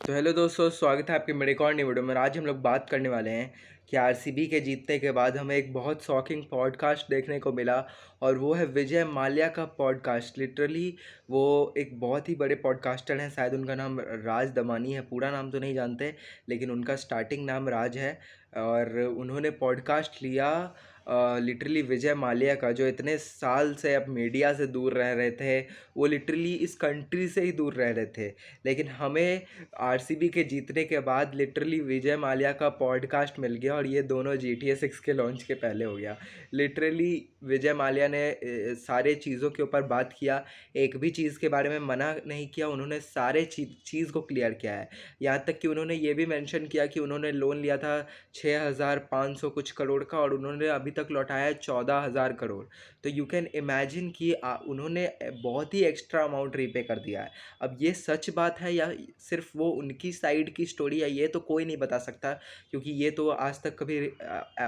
तो हेलो दोस्तों, स्वागत है आपके मेरे एक और नई वीडियो में। आज हम लोग बात करने वाले हैं कि आरसीबी के जीतने के बाद हमें एक बहुत शॉकिंग पॉडकास्ट देखने को मिला और वो है विजय माल्या का पॉडकास्ट। लिटरली वो एक बहुत ही बड़े पॉडकास्टर हैं, शायद उनका नाम राज दमानी है। पूरा नाम तो नहीं जानते लेकिन उनका स्टार्टिंग नाम राज है। और उन्होंने पॉडकास्ट लिया लिटरली विजय माल्या का, जो इतने साल से अब मीडिया से दूर रह रहे थे। वो लिटरली इस कंट्री से ही दूर रह रहे थे, लेकिन हमें आरसीबी के जीतने के बाद लिटरली विजय माल्या का पॉडकास्ट मिल गया। और ये दोनों GTA 6 के लॉन्च के पहले हो गया। लिटरली विजय माल्या ने सारे चीज़ों के ऊपर बात किया, एक भी चीज़ के बारे में मना नहीं किया। उन्होंने सारे चीज़ को क्लियर किया है। यहाँ तक कि उन्होंने ये भी मेंशन किया कि उन्होंने लोन लिया था 6,500 कुछ करोड़ का और उन्होंने अभी तक लौटाया है 14,000 करोड़। तो यू कैन इमेजिन कि उन्होंने बहुत ही एक्स्ट्रा अमाउंट रीपे कर दिया है। अब ये सच बात है या सिर्फ वो उनकी साइड की स्टोरी है, ये तो कोई नहीं बता सकता, क्योंकि ये तो आज तक कभी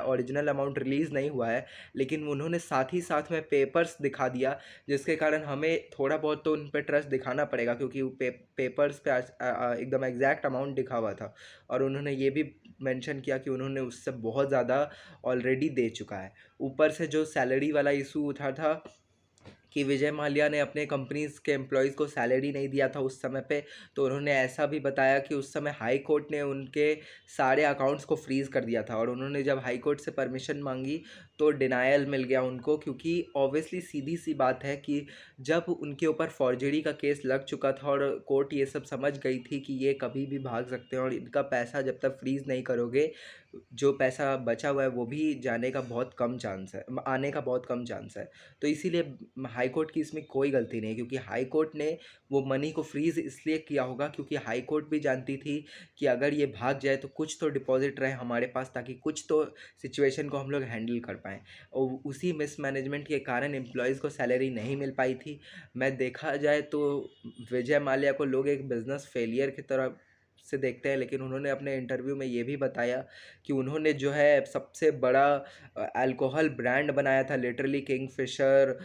ओरिजिनल अमाउंट रिलीज़ नहीं हुआ है। लेकिन उन्होंने साथ ही साथ में पेपर्स दिखा दिया, जिसके कारण हमें थोड़ा बहुत तो उन पर ट्रस्ट दिखाना पड़ेगा, क्योंकि वो पेपर्स पे एकदम एग्जैक्ट अमाउंट दिखा हुआ था। और उन्होंने ये भी मेंशन किया कि उन्होंने उससे बहुत ज़्यादा ऑलरेडी दे चुका है। ऊपर से जो सैलरी वाला इशू उठा था कि विजय माल्या ने अपने कंपनीज़ के एम्प्लॉयज़ को सैलरी नहीं दिया था उस समय पे, तो उन्होंने ऐसा भी बताया कि उस समय हाई कोर्ट ने उनके सारे अकाउंट्स को फ्रीज़ कर दिया था। और उन्होंने जब हाई कोर्ट से परमिशन मांगी तो डिनायल मिल गया उनको, क्योंकि ऑब्वियसली सीधी सी बात है कि जब उनके ऊपर फॉर्जरी का केस लग चुका था और कोर्ट ये सब समझ गई थी कि ये कभी भी भाग सकते हैं और इनका पैसा जब तक फ्रीज़ नहीं करोगे, जो पैसा बचा हुआ है वो भी जाने का बहुत कम चांस है, आने का बहुत कम चांस है। तो इसीलिए हाई कोर्ट की इसमें कोई गलती नहीं, क्योंकि हाई कोर्ट ने वो मनी को फ्रीज़ इसलिए किया होगा क्योंकि हाई कोर्ट भी जानती थी कि अगर ये भाग जाए तो कुछ तो डिपॉजिट रहे हमारे पास, ताकि कुछ तो सिचुएशन को हम लोग हैंडल कर पाएँ। और उसी मिसमैनेजमेंट के कारण एम्प्लॉयज़ को सैलरी नहीं मिल पाई थी। मैं देखा जाए तो विजय माल्या को लोग एक बिज़नेस फेलियर की तरह से देखते हैं, लेकिन उन्होंने अपने इंटरव्यू में ये भी बताया कि उन्होंने जो है सबसे बड़ा अल्कोहल ब्रांड बनाया था, लिटरली किंगफिशर।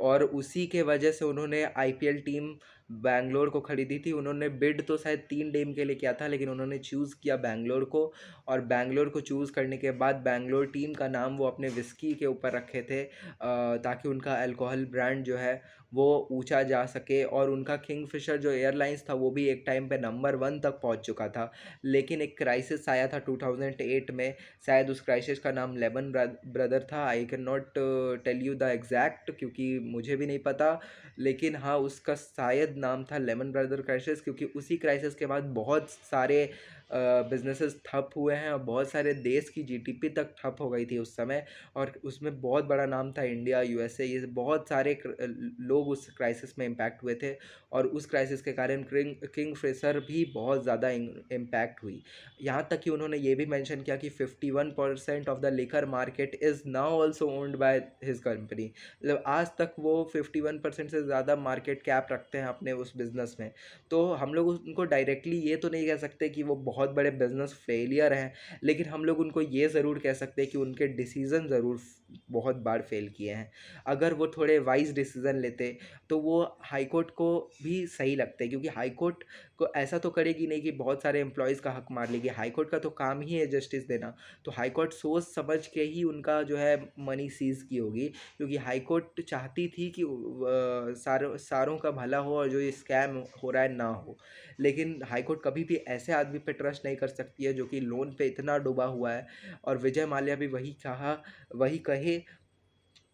और उसी के वजह से उन्होंने आईपीएल टीम बैंगलोर को ख़रीदी थी। उन्होंने बिड तो शायद 3 टीम के लिए किया था, लेकिन उन्होंने चूज़ किया बैंगलोर को। और बैंगलोर को चूज़ करने के बाद बैंगलोर टीम का नाम वो अपने विस्की के ऊपर रखे थे, ताकि उनका अल्कोहल ब्रांड जो है वो ऊंचा जा सके। और उनका किंगफिशर जो एयरलाइंस था वो भी एक टाइम पे नंबर 1 तक पहुंच चुका था। लेकिन एक क्राइसिस आया था 2008 में, शायद उस क्राइसिस का नाम लेमन ब्रदर था। I can not tell you the exact, क्योंकि मुझे भी नहीं पता, लेकिन हाँ उसका शायद नाम था लेमन ब्रदर क्राइसिस, क्योंकि उसी क्राइसिस के बाद बहुत सारे बिजनेसेस ठप हुए हैं और बहुत सारे देश की जीडीपी तक ठप हो गई थी उस समय। और उसमें बहुत बड़ा नाम था इंडिया, यूएसए, ये बहुत सारे लोग उस क्राइसिस में इम्पैक्ट हुए थे। और उस क्राइसिस के कारण किंगफिशर भी बहुत ज़्यादा इम्पैक्ट हुई। यहाँ तक कि उन्होंने ये भी मेंशन किया कि 51% of the liquor market is now also owned by his company. मतलब आज तक वो 51% से ज़्यादा मार्केट कैप रखते हैं अपने उस बिज़नेस में। तो हम लोग उनको डायरेक्टली ये तो नहीं कह सकते कि वो बहुत बड़े बिज़नेस फेलियर हैं, लेकिन हम लोग उनको ये ज़रूर कह सकते हैं कि उनके डिसीज़न ज़रूर बहुत बार फेल किए हैं। अगर वो थोड़े वाइज डिसीज़न लेते तो वो हाई कोर्ट को भी सही लगते, क्योंकि हाई कोर्ट को ऐसा तो करेगी नहीं कि बहुत सारे एम्प्लॉयज़ का हक मार लेगी। हाई कोर्ट का तो काम ही है जस्टिस देना। तो हाई कोर्ट सोच समझ के ही उनका जो है मनी सीज़ की होगी, क्योंकि हाई कोर्ट चाहती थी कि सारों का भला हो और जो ये स्कैम हो रहा है ना हो। लेकिन हाई कोर्ट कभी भी ऐसे आदमी पे ट्रस्ट नहीं कर सकती है जो कि लोन पे इतना डूबा हुआ है। और विजय माल्या भी वही कहे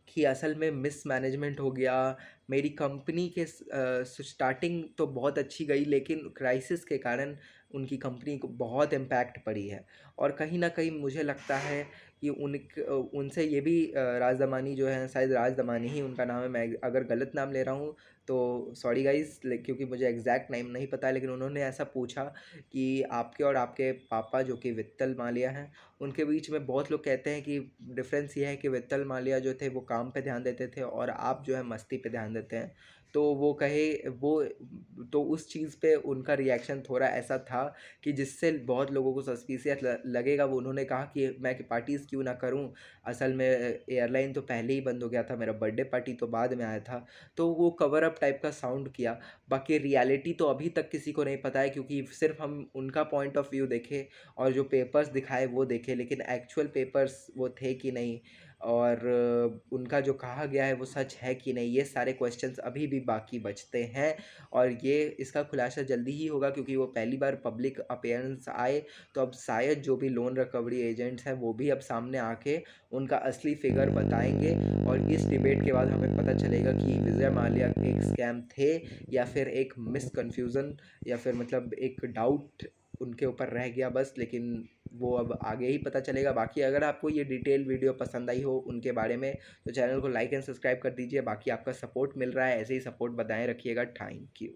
कि असल में मिसमैनेजमेंट हो गया। मेरी कंपनी के स्टार्टिंग तो बहुत अच्छी गई, लेकिन क्राइसिस के कारण उनकी कंपनी को बहुत इम्पैक्ट पड़ी है। और कहीं न कहीं मुझे लगता है कि उनसे ये भी राज दमानी जो है, शायद राज दमानी ही उनका नाम है, मैं अगर गलत नाम ले रहा हूँ तो सॉरी गाइज़, क्योंकि मुझे एग्जैक्ट नेम नहीं पता है। लेकिन उन्होंने ऐसा पूछा कि आपके और आपके पापा जो कि वित्तल माल्या हैं, उनके बीच में बहुत लोग कहते हैं कि डिफरेंस ये है कि वित्तल माल्या जो थे वो काम पे ध्यान देते थे और आप जो है मस्ती पे ध्यान देते हैं। तो वो कहे वो तो उस चीज़ पे उनका रिएक्शन थोड़ा ऐसा था कि जिससे बहुत लोगों को सस्पिशियस लगेगा। वो उन्होंने कहा कि मैं कि पार्टीज़ क्यों ना करूं, असल में एयरलाइन तो पहले ही बंद हो गया था, मेरा बर्थडे पार्टी तो बाद में आया था। तो वो कवर अप टाइप का साउंड किया। बाकी रियलिटी तो अभी तक किसी को नहीं पता है, क्योंकि सिर्फ हम उनका पॉइंट ऑफ व्यू देखे और जो पेपर्स दिखाए वो देखे, लेकिन एक्चुअल पेपर्स वो थे कि नहीं, और उनका जो कहा गया है वो सच है कि नहीं, ये सारे क्वेश्चंस अभी भी बाकी बचते हैं। और ये इसका खुलासा जल्दी ही होगा, क्योंकि वो पहली बार पब्लिक अपीयरेंस आए, तो अब शायद जो भी लोन रिकवरी एजेंट्स हैं वो भी अब सामने आके उनका असली फिगर बताएंगे। और इस डिबेट के बाद हमें पता चलेगा कि विजय माल्या एक स्कैम थे या फिर एक मिस कन्फ्यूज़न, या फिर मतलब एक डाउट उनके ऊपर रह गया बस। लेकिन वो अब आगे ही पता चलेगा। बाकी अगर आपको ये डिटेल वीडियो पसंद आई हो उनके बारे में, तो चैनल को लाइक एंड सब्सक्राइब कर दीजिए। बाकी आपका सपोर्ट मिल रहा है, ऐसे ही सपोर्ट बनाए रखिएगा। Thank you.